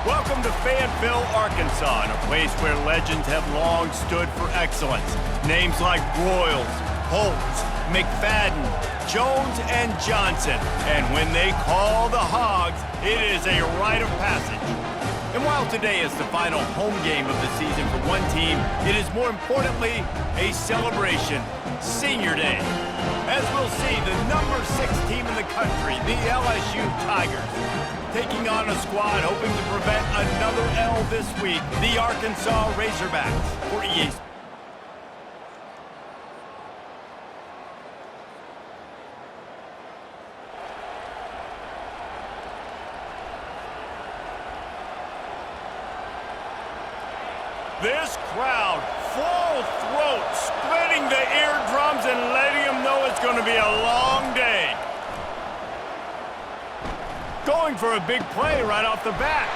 Welcome to Fayetteville, Arkansas, a place where legends have long stood for excellence. Names like Broyles, Holtz, McFadden, Jones, and Johnson. And when they call the Hogs, it is a rite of passage. And while today is the final home game of the season for one team, it is more importantly a celebration, Senior Day. As we'll see, the number 6 team in the country, the LSU Tigers, taking on a squad hoping to prevent another L this week, the Arkansas Razorbacks for EA Sports. This crowd, full throat, splitting the eardrums and letting them know it's going to be a long day. Going for a big play right off the bat.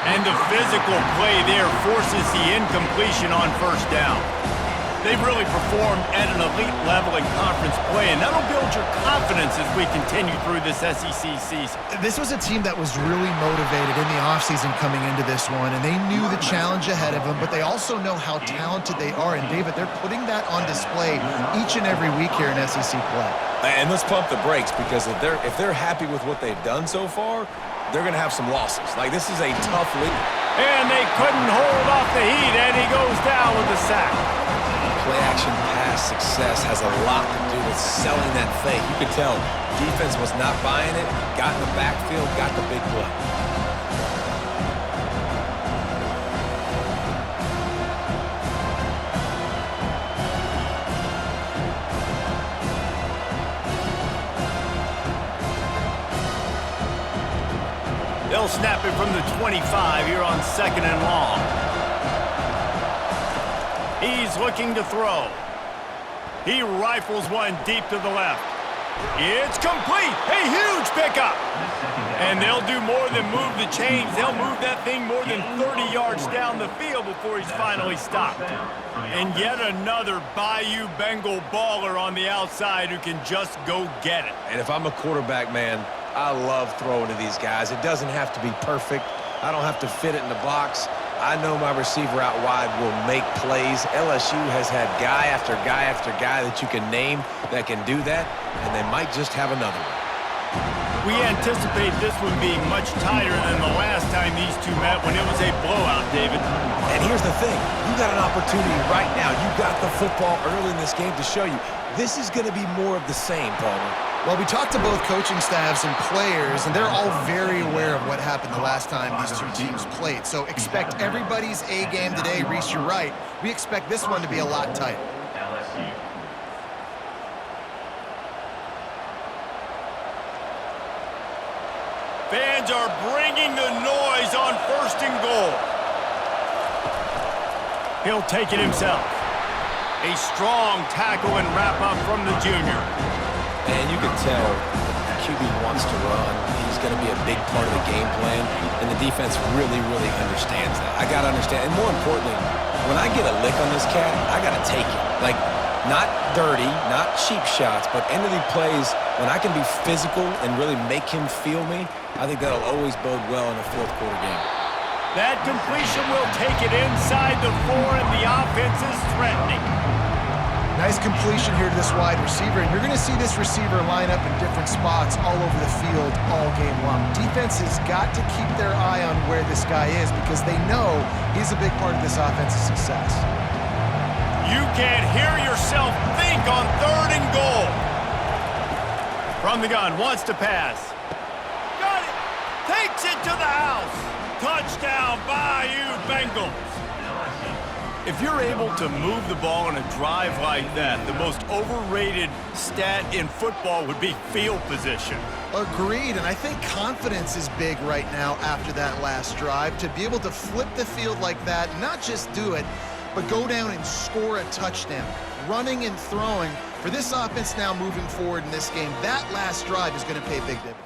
And the physical play there forces the incompletion on first down. They've really performed at an elite level in conference play, and that'll build your confidence as we continue through this SEC season. This was a team that was really motivated in the offseason coming into this one, and they knew the challenge ahead of them, but they also know how talented they are. And, David, they're putting that on display each and every week here in SEC play. And let's pump the brakes, because if they're happy with what they've done so far, they're going to have some losses. Like, this is a tough league. And they couldn't hold off the heat, and he goes down with a sack. Play-action pass success has a lot to do with selling that fake. You could tell defense was not buying it, got in the backfield, got the big play. They'll snap it from the 25 here on 2nd and long. He's looking to throw. He rifles one deep to the left. It's complete. A huge pickup. And they'll do more than move the chains. They'll move that thing more than 30 yards down the field before he's finally stopped. And yet another Bayou Bengal baller on the outside who can just go get it. And if I'm a quarterback, man, I love throwing to these guys. It doesn't have to be perfect. I don't have to fit it in the box. I know my receiver out wide will make plays. LSU has had guy after guy after guy that you can name that can do that, and they might just have another one. We anticipate this one being much tighter than the last time these two met when it was a blowout, David. And here's the thing. You got an opportunity right now. You got the football early in this game to show you. This is going to be more of the same, Palmer. Well, we talked to both coaching staffs and players, and they're all very aware of what happened the last time these two teams played. So expect everybody's A game today. Reese, you're right. We expect this one to be a lot tighter. Fans are bringing the noise on 1st and goal. He'll take it himself. A strong tackle and wrap-up from the junior. And you can tell the QB wants to run. He's going to be a big part of the game plan, and the defense really, really understands that. I got to understand, and more importantly, when I get a lick on this cat, I got to take it. Like, not dirty, not cheap shots, but end of the plays, when I can be physical and really make him feel me, I think that'll always bode well in a 4th quarter game. That completion will take it inside the 4, and the offense is threatening. Nice completion here to this wide receiver, and you're going to see this receiver line up in different spots all over the field all game long. Defense has got to keep their eye on where this guy is because they know he's a big part of this offense's success. You can't hear yourself think on 3rd and goal. From the gun, wants to pass. Got it. Takes it to the house. Touchdown, Bayou Bengals. If you're able to move the ball in a drive like that, the most overrated stat in football would be field position. Agreed, and I think confidence is big right now after that last drive. To be able to flip the field like that, not just do it, but go down and score a touchdown. Running and throwing, for this offense now moving forward in this game, that last drive is going to pay big dividends.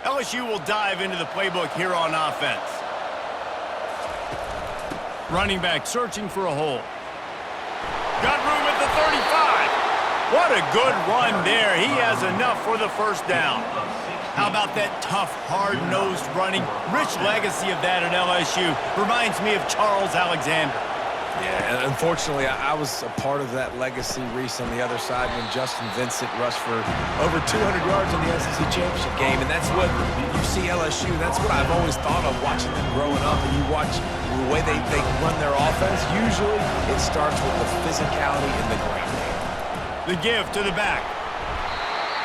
LSU will dive into the playbook here on offense. Running back searching for a hole. Got room at the 35. What a good run there. He has enough for the first down. How about that tough, hard-nosed running? Rich legacy of that at LSU. Reminds me of Charles Alexander. Yeah, and unfortunately, I was a part of that legacy, Reese, on the other side when Justin Vincent rushed for over 200 yards in the SEC Championship game, and that's what you see LSU. That's what I've always thought of watching them growing up, and you watch the way they run their offense. Usually, it starts with the physicality in the ground game. The give to the back.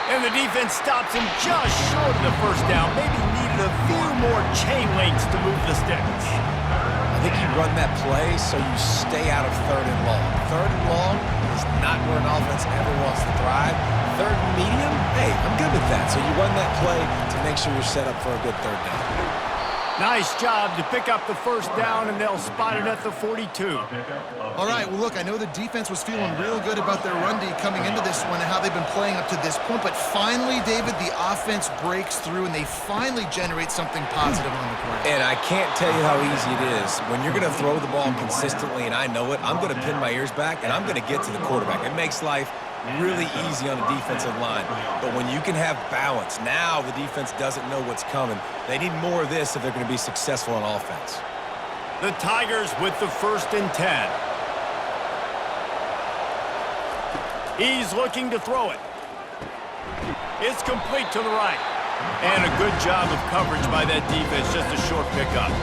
And the defense stops him just short of the first down. Maybe needed a few more chain links to move the sticks. I think you run that play so you stay out of 3rd and long. 3rd and long is not where an offense ever wants to thrive. 3rd and medium, hey, I'm good with that. So you run that play to make sure you're set up for a good 3rd down. Nice job to pick up the first down, and they'll spot it at the 42. All right, well, look, I know the defense was feeling real good about their run D coming into this one and how they've been playing up to this point, but finally, David, the offense breaks through, and they finally generate something positive on the ground. And I can't tell you how easy it is. When you're going to throw the ball consistently, and I know it, I'm going to pin my ears back, and I'm going to get to the quarterback. It makes life really easy on the defensive line. But when you can have balance, now the defense doesn't know what's coming. They need more of this if they're going to be successful on offense. The Tigers with the 1st and 10. He's looking to throw it. It's complete to the right. And a good job of coverage by that defense, just a short pickup.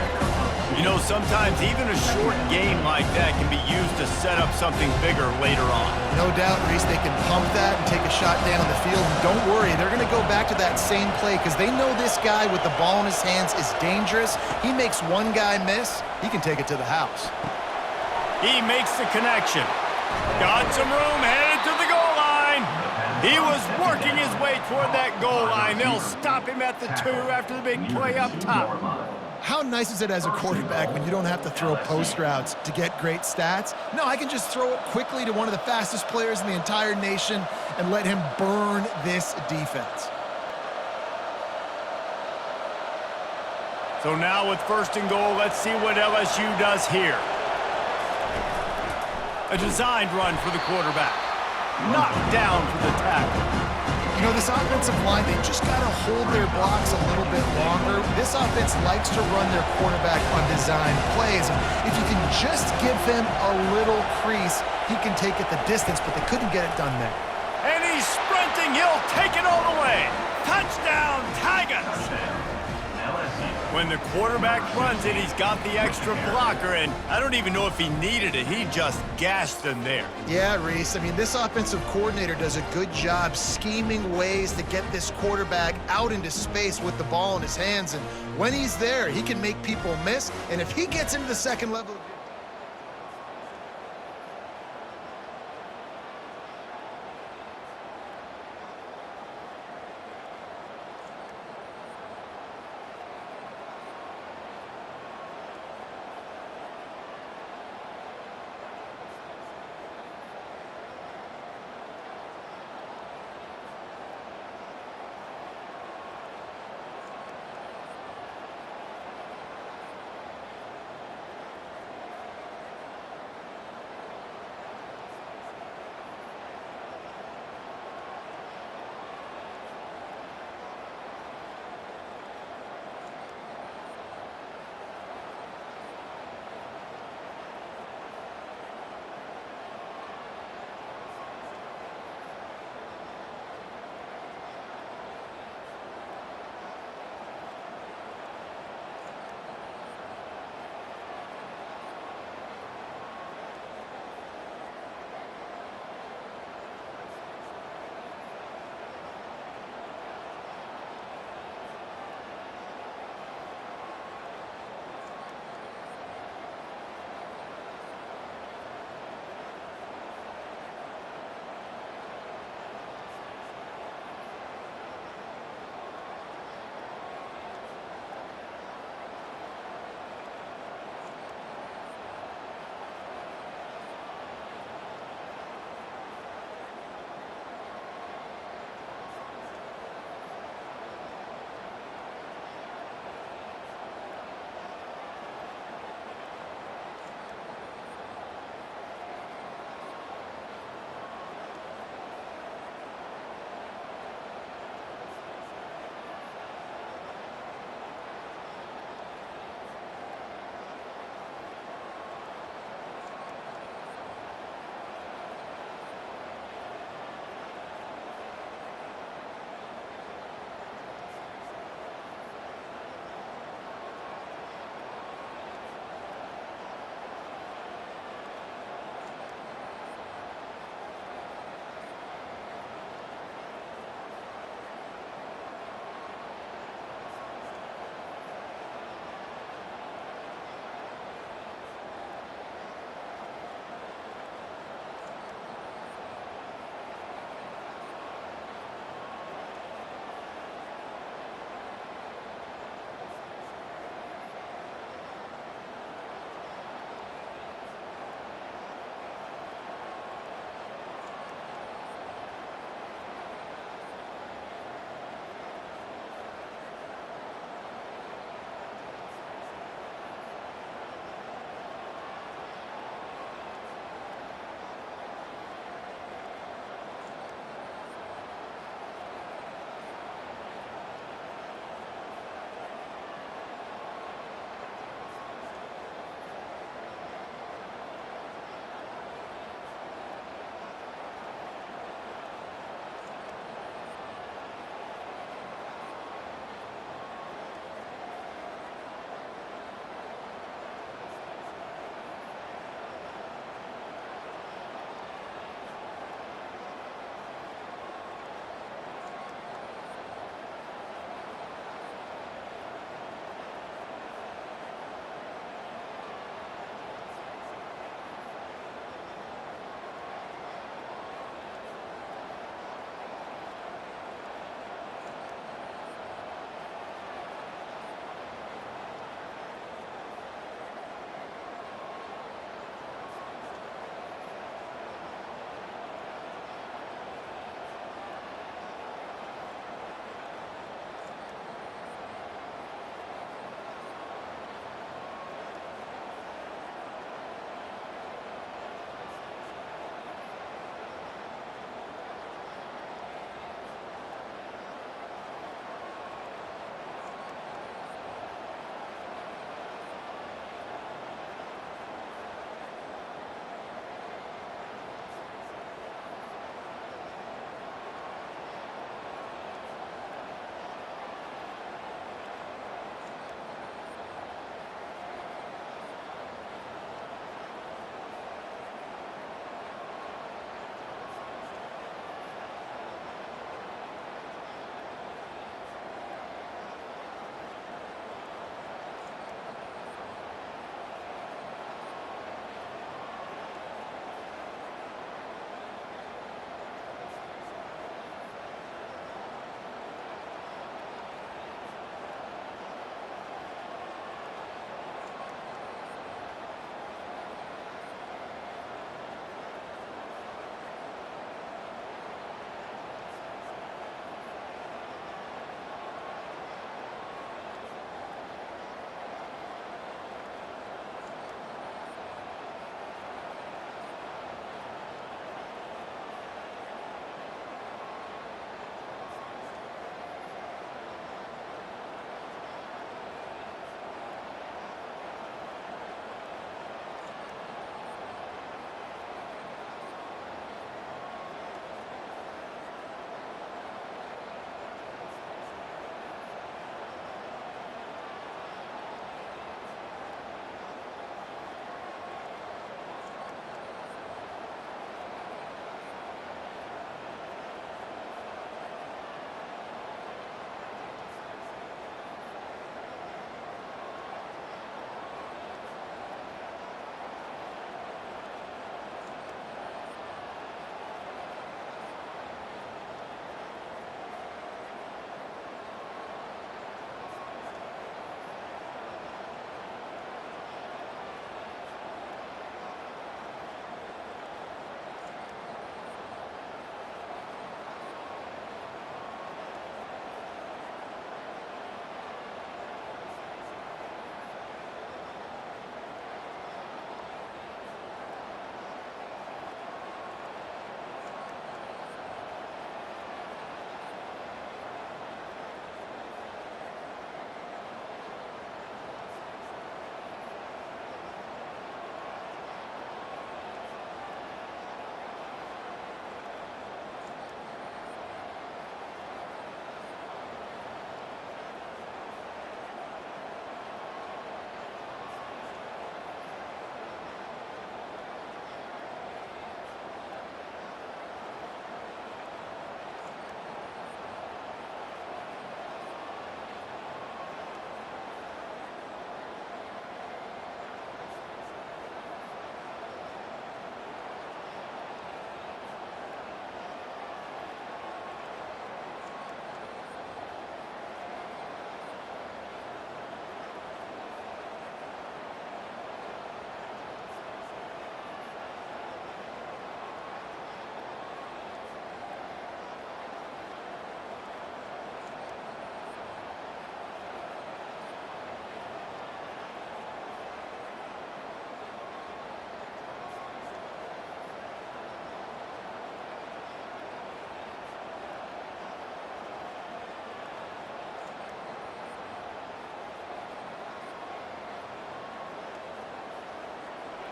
You know, sometimes even a short game like that can be used to set up something bigger later on. No doubt, Reese, they can pump that and take a shot down the field. And don't worry, they're going to go back to that same play because they know this guy with the ball in his hands is dangerous. He makes one guy miss, he can take it to the house. He makes the connection. Got some room, headed to the goal line. He was working his way toward that goal line. They'll stop him at the 2 after the big play up top. How nice is it as a quarterback when you don't have to throw post routes to get great stats? No, I can just throw it quickly to one of the fastest players in the entire nation and let him burn this defense. So now with 1st and goal, let's see what LSU does here. A designed run for the quarterback. Knocked down for the tackle. You know, this offensive line, they just got to hold their blocks a little bit longer. This offense likes to run their quarterback on design plays. And if you can just give him a little crease, he can take it the distance, but they couldn't get it done there. And he's sprinting. He'll take it all the way. Touchdown, Tigers! When the quarterback runs it, he's got the extra blocker, and I don't even know if he needed it. He just gashed them there. Yeah, Reese. I mean, this offensive coordinator does a good job scheming ways to get this quarterback out into space with the ball in his hands, and when he's there, he can make people miss, and if he gets into the second level...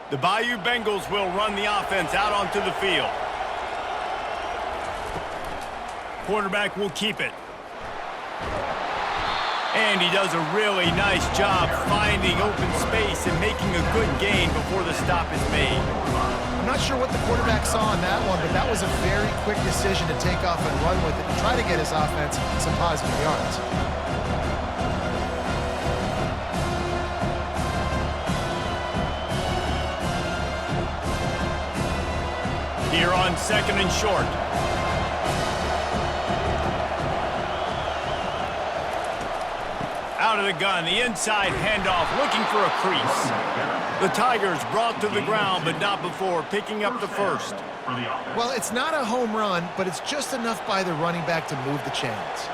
The Bayou Bengals will run the offense out onto the field. Quarterback will keep it. And he does a really nice job finding open space and making a good gain before the stop is made. I'm not sure what the quarterback saw on that one, but that was a very quick decision to take off and run with it and try to get his offense some positive yards. Here on 2nd and short. Out of the gun, the inside handoff, looking for a crease. The Tigers brought to the ground, but not before picking up the first. Well, it's not a home run, but it's just enough by the running back to move the chains.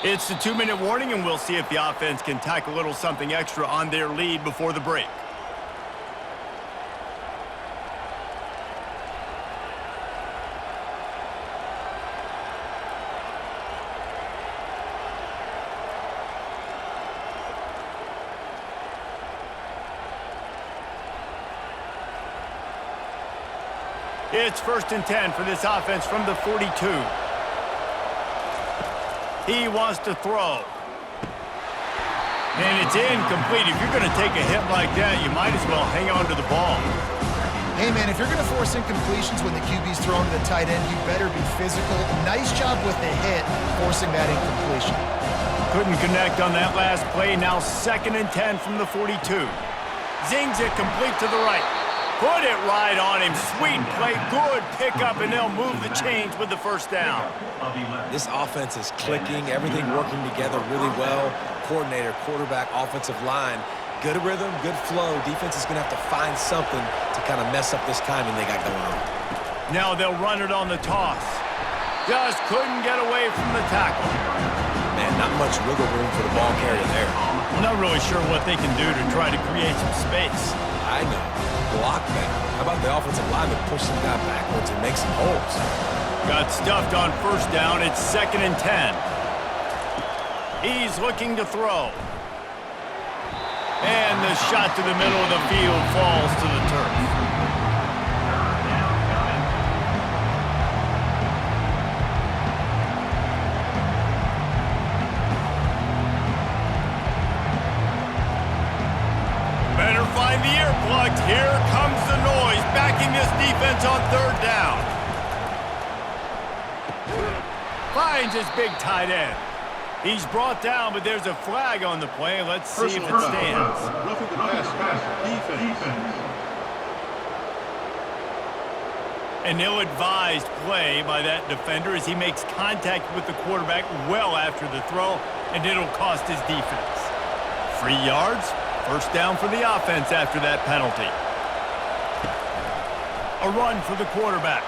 It's the 2-minute warning, and we'll see if the offense can tack a little something extra on their lead before the break. It's 1st and 10 for this offense from the 42. He wants to throw. And it's incomplete. If you're going to take a hit like that, you might as well hang on to the ball. Hey, man, if you're going to force incompletions when the QB's thrown to the tight end, you better be physical. Nice job with the hit, forcing that incompletion. Couldn't connect on that last play. Now 2nd and 10 from the 42. Zings it complete to the right. Put it right on him. Sweet play. Good pickup, and they'll move the chains with the first down. This offense is clicking, everything working together really well. Coordinator, quarterback, offensive line. Good rhythm, good flow. Defense is going to have to find something to kind of mess up this timing they got going on. Now they'll run it on the toss. Just couldn't get away from the tackle. Man, not much wiggle room for the ball carrier there. I'm not really sure what they can do to try to create some space. I know. Block better. How about the offensive lineman push some guy backwards and make some holes? Got stuffed on 1st down. It's 2nd and 10. He's looking to throw. And the shot to the middle of the field falls to the turf. Better find the earplugs. Here comes the noise, backing this defense on 3rd down. Finds his big tight end. He's brought down, but there's a flag on the play. Let's see if it stands. Roughing the pass. Defense. An ill-advised play by that defender as he makes contact with the quarterback well after the throw, and it'll cost his defense. 3 yards, 1st down for the offense after that penalty. A run for the quarterback.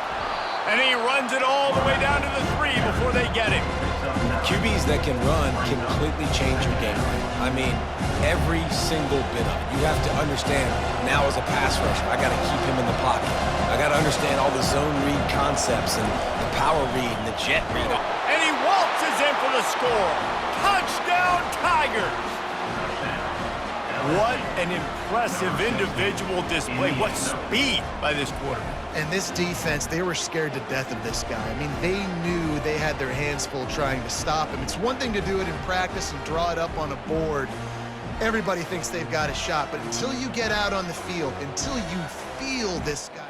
And he runs it all the way down to the 3 before they get him. QBs that can run completely change your game plan. I mean, every single bit of it. You have to understand, now as a pass rusher, I got to keep him in the pocket. I got to understand all the zone read concepts and the power read and the jet read. And he waltzes in for the score. Touchdown, Tigers! What an impressive individual display. What speed by this quarterback. And this defense, they were scared to death of this guy. I mean, they knew they had their hands full trying to stop him. It's one thing to do it in practice and draw it up on a board. Everybody thinks they've got a shot, but until you get out on the field, until you feel this guy.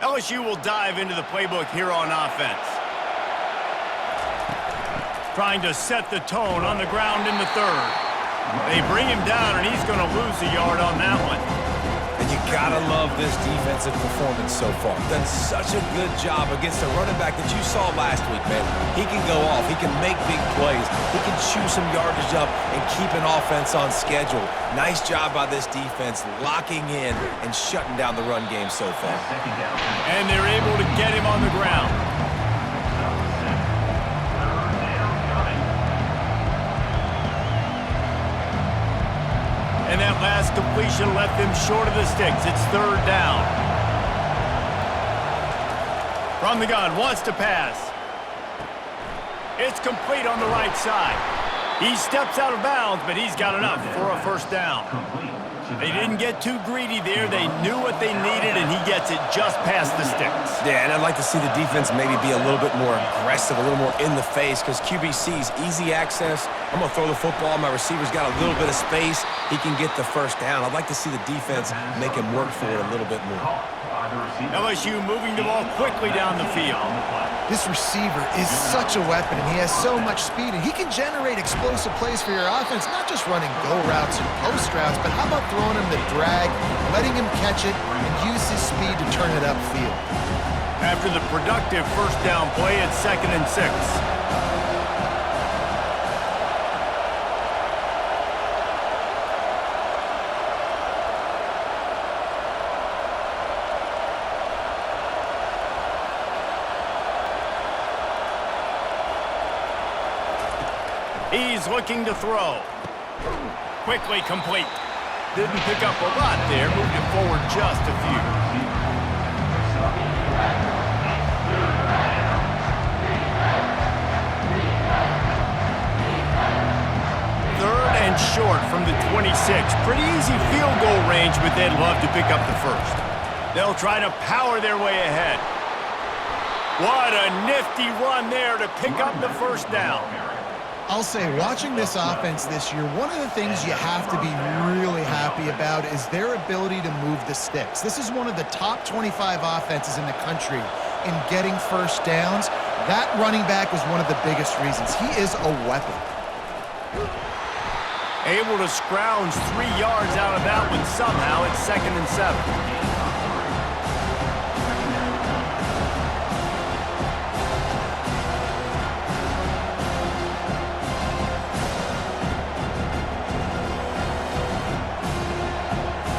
LSU will dive into the playbook here on offense. Trying to set the tone on the ground in the third. They bring him down, and he's going to lose a yard on that one. And you gotta love this defensive performance so far. Done such a good job against the running back that you saw last week, man. He can go off. He can make big plays. He can chew some yardage up and keep an offense on schedule. Nice job by this defense locking in and shutting down the run game so far. And they're able to get him on the ground. And that last completion left them short of the sticks. It's third down. From the gun, wants to pass. It's complete on the right side. He steps out of bounds, but he's got enough for a first down. They didn't get too greedy there. They knew what they needed, and he gets it just past the sticks. Yeah, and I'd like to see the defense maybe be a little bit more aggressive, a little more in the face, because QBC's easy access. I'm going to throw the football. My receiver's got a little bit of space. He can get the first down. I'd like to see the defense make him work for it a little bit more. LSU moving the ball quickly down the field. This receiver is such a weapon, and he has so much speed, and he can generate explosive plays for your offense, not just running go routes and post routes, but how about throwing him the drag, letting him catch it, and use his speed to turn it upfield. After the productive first down play, it's 2nd and 6. He's looking to throw. Quickly complete. Didn't pick up a lot there. Moved it forward just a few. Third and short from the 26. Pretty easy field goal range, but they'd love to pick up the first. They'll try to power their way ahead. What a nifty run there to pick up the first down. I'll say, watching this offense this year, one of the things you have to be really happy about is their ability to move the sticks. This is one of the top 25 offenses in the country in getting first downs. That running back was one of the biggest reasons. He is a weapon. Able to scrounge 3 yards out of that one somehow. It's 2nd and 7.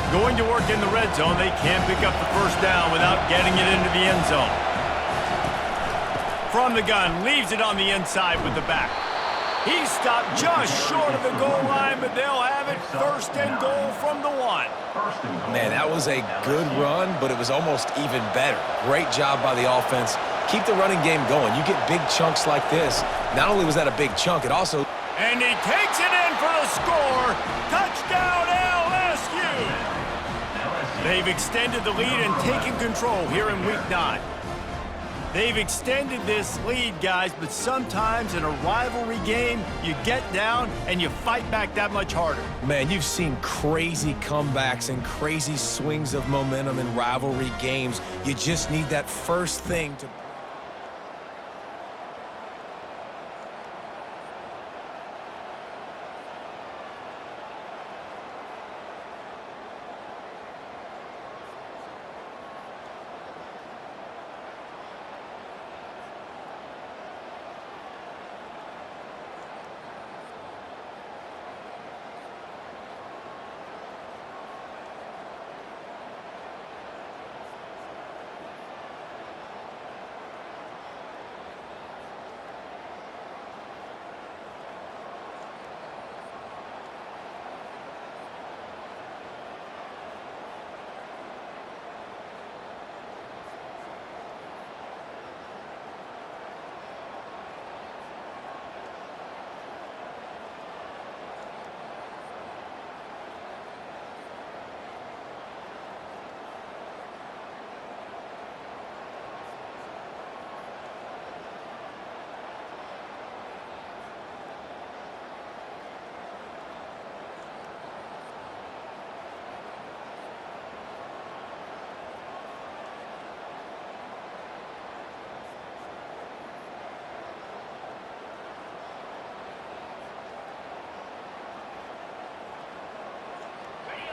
Going to work in the red zone. They can't pick up the first down without getting it into the end zone. From the gun, leaves it on the inside with the back. He stopped just short of the goal line, but they'll have it 1st and goal from the 1. Man, that was a good run, but it was almost even better. Great job by the offense. Keep the running game going. You get big chunks like this. Not only was that a big chunk, it also... And he takes it in for the score. Touchdown, LSU! They've extended the lead and taken control here in Week 9. They've extended this lead, guys, but sometimes in a rivalry game, you get down and you fight back that much harder. Man, you've seen crazy comebacks and crazy swings of momentum in rivalry games. You just need that first thing to...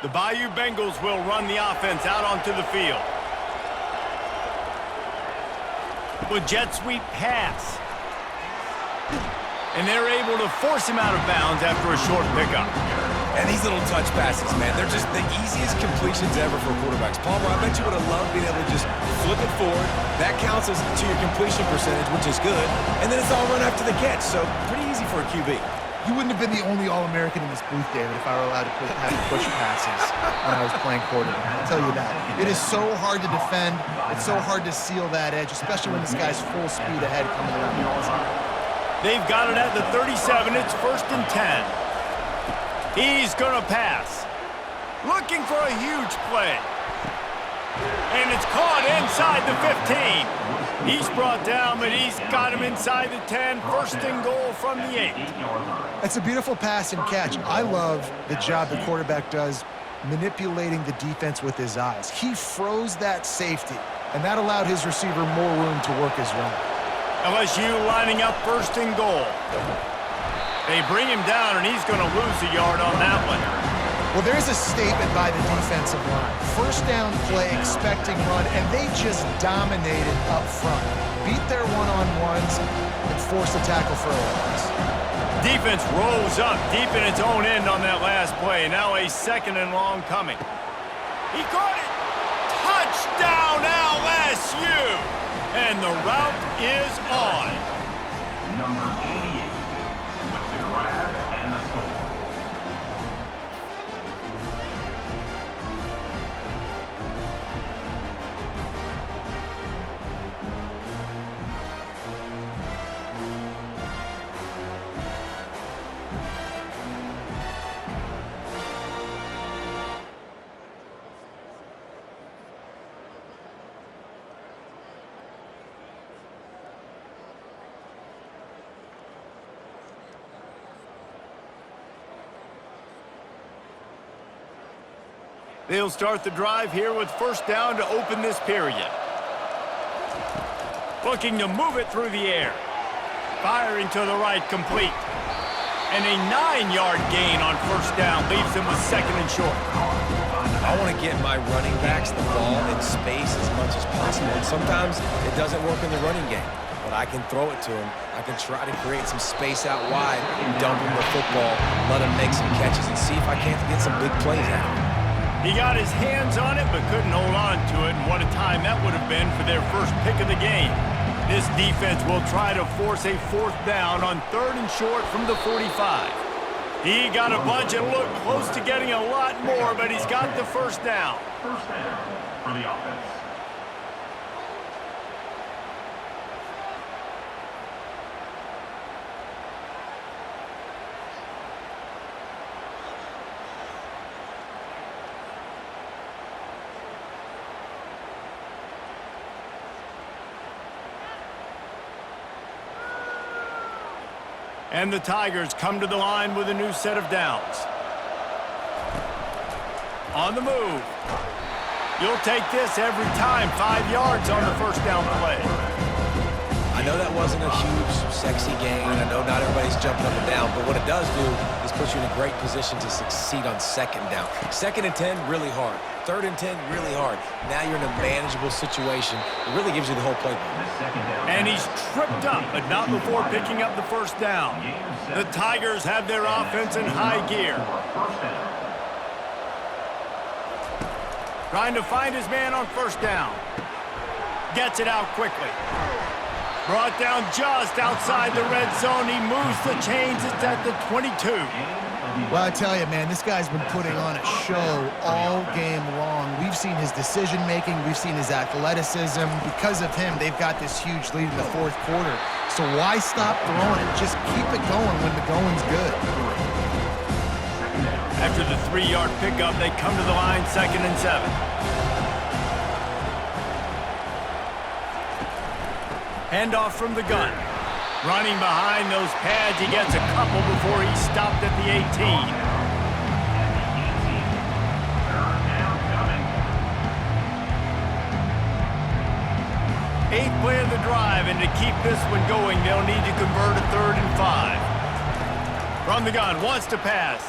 The Bayou Bengals will run the offense out onto the field. With jet sweep pass. And they're able to force him out of bounds after a short pickup. And these little touch passes, man, they're just the easiest completions ever for quarterbacks. Palmer, I bet you would have loved being able to just flip it forward. That counts as to your completion percentage, which is good. And then it's all run after the catch, so pretty easy for a QB. You wouldn't have been the only All-American in this booth, David, if I were allowed to have push passes when I was playing quarterback. I'll tell you that. It is so hard to defend. It's so hard to seal that edge, especially when this guy's full speed ahead coming around the outside. They've got it at the 37. It's 1st and 10. He's going to pass. Looking for a huge play. And it's caught inside the 15. He's brought down, but he's got him inside the 10. 1st and goal from the 8. That's a beautiful pass and catch. I love the job the quarterback does manipulating the defense with his eyes. He froze that safety, and that allowed his receiver more room to work his run. LSU lining up 1st and goal. They bring him down, and he's going to lose a yard on that one. Well, there's a statement by the defensive line. 1st down play, expecting run, and they just dominated up front. Beat their one-on-ones and forced a tackle for a loss. Defense rolls up deep in its own end on that last play. Now a 2nd and long coming. He caught it. Touchdown LSU. And the route is on. Number 88 with the grab and the score. They'll start the drive here with 1st down to open this period. Looking to move it through the air. Firing to the right, complete. And a 9-yard gain on 1st down leaves them with 2nd and short. I want to get my running backs the ball in space as much as possible. And sometimes it doesn't work in the running game, but I can throw it to him. I can try to create some space out wide, dump him the football, let him make some catches, and see if I can't get some big plays out of him. He got his hands on it, but couldn't hold on to it, and what a time that would have been for their first pick of the game. This defense will try to force a 4th down on 3rd and short from the 45. He got a bunch and looked close to getting a lot more, but he's got the 1st down. 1st down for the offense. And the Tigers come to the line with a new set of downs. On the move. You'll take this every time. 5 yards on the 1st down play. I know that wasn't a huge, sexy gain. I know not everybody's jumping up and down, but what it does do is put you in a great position to succeed on 2nd down. 2nd and 10, really hard. 3rd and 10, really hard. Now you're in a manageable situation. It really gives you the whole playbook. And he's tripped up, but not before picking up the 1st down. The Tigers have their offense in high gear. Trying to find his man on 1st down. Gets it out quickly. Brought down just outside the red zone. He moves the chains. It's at the 22. Well, I tell you, man, this guy's been putting on a show all game long. We've seen his decision-making. We've seen his athleticism. Because of him, they've got this huge lead in the 4th quarter. So why stop throwing it? Just keep it going when the going's good. After the 3-yard pickup, they come to the line 2nd and 7. Handoff from the gun. Running behind those pads, he gets a couple before he's stopped at the 18. Eighth play of the drive, and to keep this one going, they'll need to convert a 3rd and 5. From the gun, wants to pass.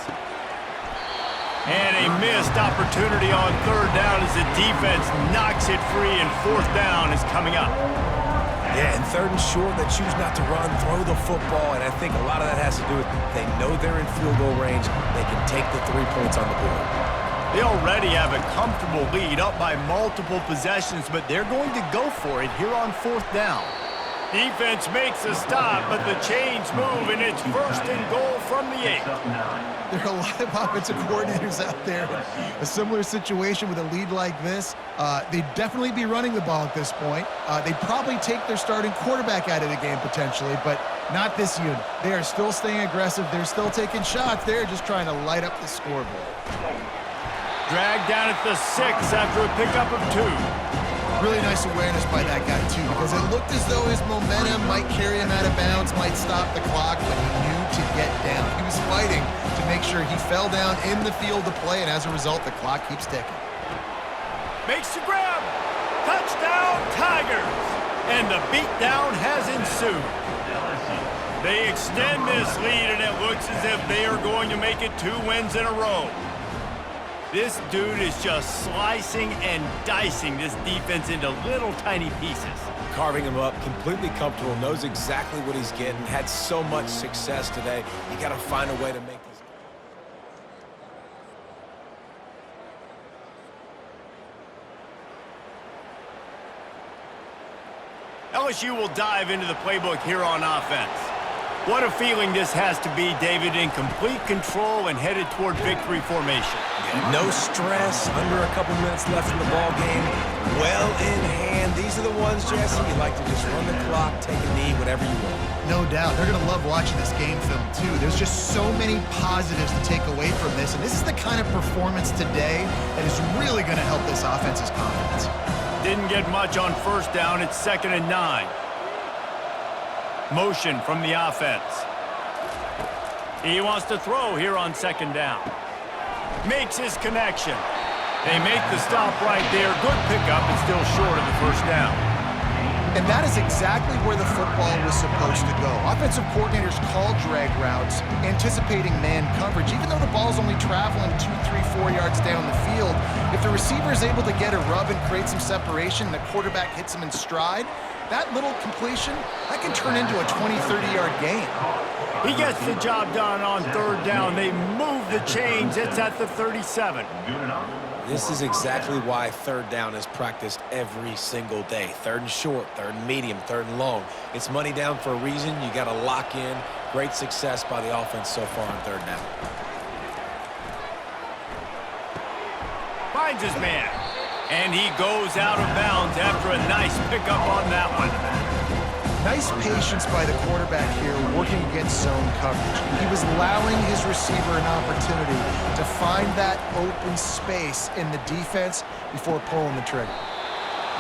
And a missed opportunity on third down as the defense knocks it free, and fourth down is coming up. Yeah, and third and short, they choose not to run, throw the football, and I think a lot of that has to do with they know they're in field goal range. They can take the 3 points on the board. They already have a comfortable lead, up by multiple possessions, but they're going to go for it here on fourth down. Defense makes a stop, but the chains move, and it's first and goal from the 8. There are a lot of offensive coordinators out there in a similar situation with a lead like this. They'd definitely be running the ball at this point. They'd probably take their starting quarterback out of the game potentially, but not this unit. They are still staying aggressive. They're still taking shots. They're just trying to light up the scoreboard. Dragged down at the 6 after a pickup of 2. Really nice awareness by that guy, too, because it looked as though his momentum might carry him out of bounds, might stop the clock, but he knew to get down. He was fighting to make sure he fell down in the field to play, and as a result, the clock keeps ticking. Makes the grab. Touchdown, Tigers. And the beatdown has ensued. They extend this lead, and it looks as if they are going to make it 2 wins in a row. This dude is just slicing and dicing this defense into little tiny pieces. Carving him up, completely comfortable, knows exactly what he's getting, had so much success today. You got to find a way to make this. LSU will dive into the playbook here on offense. What a feeling this has to be, David, in complete control and headed toward victory formation. Yeah, no stress, under a couple minutes left in the ball game, well in hand. These are the ones, Jesse, you like to just run the clock, take a knee, whatever you want. No doubt. They're going to love watching this game film, too. There's just so many positives to take away from this, and this is the kind of performance today that is really going to help this offense's confidence. Didn't get much on first down. It's 2nd and 9. Motion from the offense. He wants to throw here on 2nd down. Makes his connection. They make the stop right there. Good pickup, and still short of the first down. And that is exactly where the football was supposed to go. Offensive coordinators call drag routes, anticipating man coverage. Even though the ball's only traveling 2, 3, 4 yards down the field, if the receiver is able to get a rub and create some separation and the quarterback hits him in stride, that little completion, that can turn into a 20, 30-yard gain. He gets the job done on third down. They move the chains. It's at the 37. This is exactly why third down is practiced every single day. Third and short, third and medium, third and long. It's money down for a reason. You got to lock in. Great success by the offense so far on third down. Finds his man. And he goes out of bounds after a nice pickup on that one. Nice patience by the quarterback here working against zone coverage. He was allowing his receiver an opportunity to find that open space in the defense before pulling the trigger.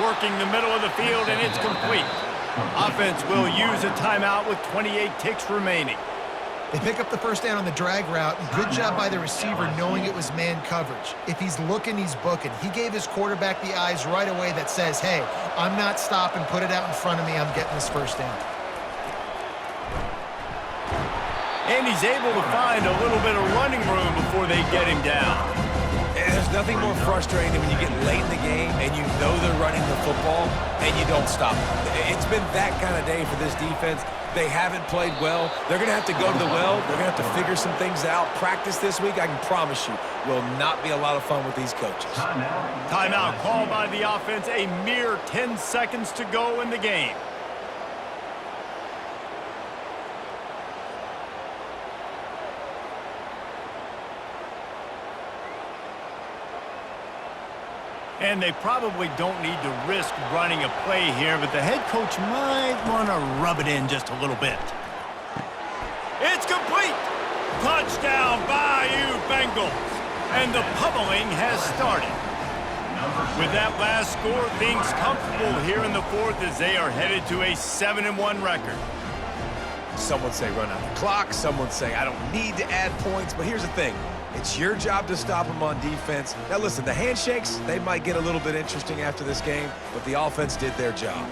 Working the middle of the field, and it's complete. Offense will use a timeout with 28 ticks remaining. They pick up the first down on the drag route. Good job by the receiver knowing it was man coverage. If he's looking, he's booking. He gave his quarterback the eyes right away that says, hey, I'm not stopping, put it out in front of me, I'm getting this first down. And he's able to find a little bit of running room before they get him down. And there's nothing more frustrating than when you get late in the game and you know they're running the football and you don't stop them. It's been that kind of day for this defense. They haven't played well. They're going to have to go to the well. They're going to have to figure some things out. Practice this week, I can promise you, will not be a lot of fun with these coaches. Timeout called by the offense. A mere 10 seconds to go in the game. And they probably don't need to risk running a play here, but the head coach might want to rub it in just a little bit. It's complete! Touchdown, Bayou Bengals! And the pummeling has started. With that last score, things comfortable here in the fourth as they are headed to a 7-1 record. Some would say run out the clock. Some would say I don't need to add points. But here's the thing. It's your job to stop them on defense. Now, listen, the handshakes, they might get a little bit interesting after this game, but the offense did their job.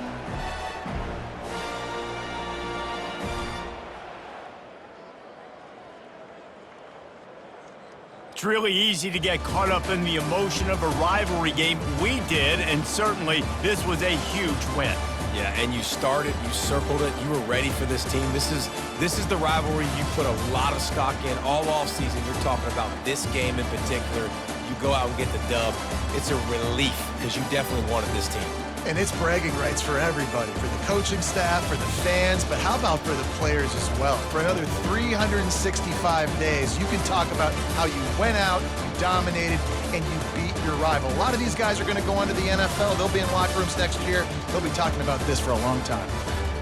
really easy to get caught up in the emotion of a rivalry game. We did, and certainly this was a huge win. Yeah, and you started, you circled it, you were ready for this team. This is the rivalry you put a lot of stock in all offseason. You're talking about this game in particular. You go out and get the dub. It's a relief because you definitely wanted this team. And it's bragging rights for everybody, for the coaching staff, for the fans, but how about for the players as well? For another 365 days, you can talk about how you went out, you dominated, and you beat your rival. A lot of these guys are going to go on to the NFL. They'll be in locker rooms next year. They'll be talking about this for a long time.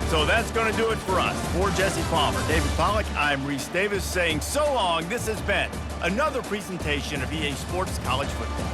So that's going to do it for us. For Jesse Palmer, David Pollack, I'm Reese Davis saying so long. This has been another presentation of EA Sports College Football.